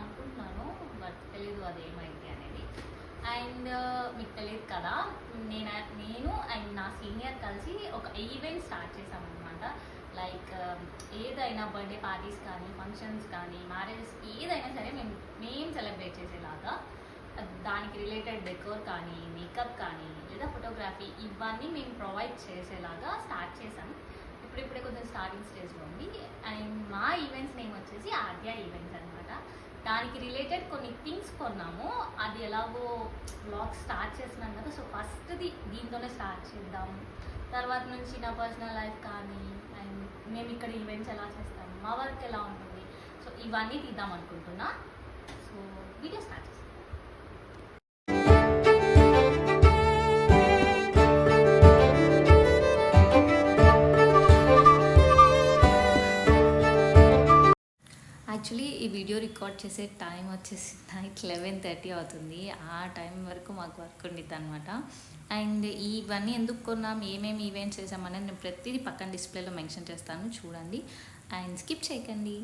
అనుకుంటున్నాను, బట్ తెలీదు అది ఏమైంది అనేది. అండ్ మీకు తెలియదు కదా, నేను అండ్ నా సీనియర్ కలిసి ఒక ఈవెంట్ స్టార్ట్ చేసామన్నమాట. లైక్ ఏదైనా బర్త్డే పార్టీస్ కానీ, ఫంక్షన్స్ కానీ, మ్యారేజెస్ ఏదైనా సరే మేము సెలబ్రేట్ చేసేలాగా దానికి రిలేటెడ్ డెకోర్ కానీ, మేకప్ కానీ, లేదా ఫోటోగ్రఫీ ఇవన్నీ మేము ప్రొవైడ్ చేసేలాగా స్టార్ట్ చేసాం. ఇప్పుడిప్పుడే కొంచెం స్టార్టింగ్ స్టేజ్లో ఉంది. అండ్ మా ఈవెంట్స్ నేమ్ వచ్చేసి ఆద్య ఈవెంట్స్ అనమాట. దానికి రిలేటెడ్ కొన్ని థింగ్స్ కొన్నాము. అది ఎలాగో వ్లాగ్ స్టార్ట్ చేస్తున్నాం కదా, సో ఫస్ట్ది దీంతోనే స్టార్ట్ చేద్దాం. తర్వాత నుంచి నా పర్సనల్ లైఫ్ కానీ, అండ్ మేము ఇక్కడ ఈవెంట్స్ ఎలా చేస్తాము, మా వర్క్ ఎలా ఉంటుంది, సో ఇవన్నీ తీద్దాం అనుకుంటున్నా. సో వీడియో స్టార్ట్ చేస్తాం. యాక్చువల్లీ ఈ వీడియో రికార్డ్ చేసే టైం వచ్చేసి నైట్ 11:30 అవుతుంది. ఆ టైం వరకు మాకు వర్క్ ఉండిద్ది అనమాట. అండ్ ఇవన్నీ ఎందుకు కొన్నాం, ఏమేమి ఈవెంట్స్ చేసామనేది నేను ప్రతిదీ పక్కన డిస్ప్లేలో మెన్షన్ చేస్తాను, చూడండి అండ్ స్కిప్ చేయకండి.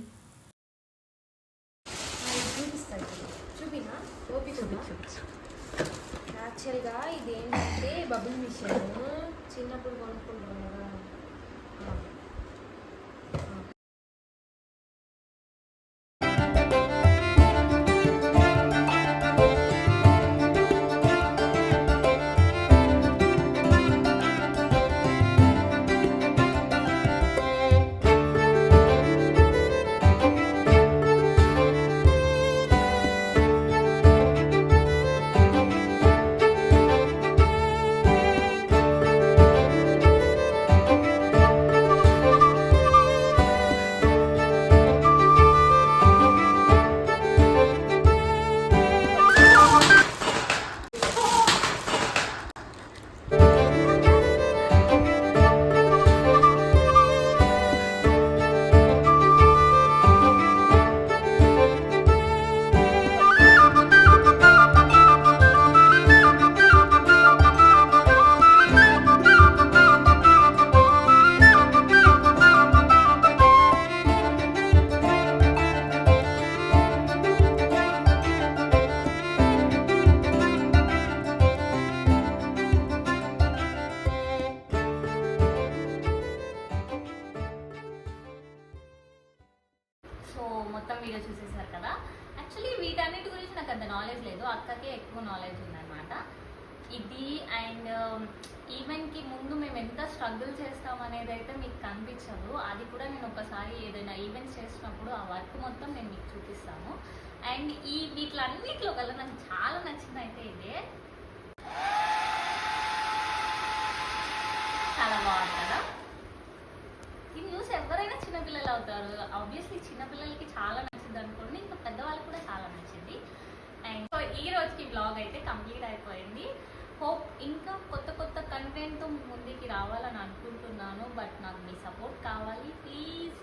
యాక్చువల్గా ఇదేంటంటే బబుల్ మిషన్, చిన్నప్పుడు కొనుక్కుంటాం కదా. మొత్తం వీడియో చూసేసారు కదా. యాక్చువల్లీ వీటన్నిటి గురించి నాకు అంత నాలెడ్జ్ లేదు, అక్కకే ఎక్కువ నాలెడ్జ్ ఉందన్నమాట. ఇది అండ్ ఈవెంట్కి ముందు మేము ఎంత స్ట్రగుల్ చేస్తామనేది అయితే మీకు కనిపించదు. అది కూడా నేను ఒకసారి ఏదైనా ఈవెంట్స్ చేసినప్పుడు ఆ వర్క్ మొత్తం నేను మీకు చూపిస్తాను. అండ్ వీటిలన్నిటిలో కల్లా నాకు చాలా నచ్చింది అయితే ఇదే. చాలా బాగుంది కదా. ఇది చూసి ఎవరైనా చిన్నపిల్లలు అవుతారు. ఆబ్వియస్లీ చిన్నపిల్లలకి చాలా నచ్చింది అనుకోండి, ఇంకా పెద్దవాళ్ళకి కూడా చాలా నచ్చింది. అండ్ సో ఈ రోజుకి బ్లాగ్ అయితే కంప్లీట్ అయిపోయింది. హోప్ ఇంకా కొత్త కొత్త కంటెంట్తో ముందుకి రావాలని అనుకుంటున్నాను, బట్ నాకు మీ సపోర్ట్ కావాలి. ప్లీజ్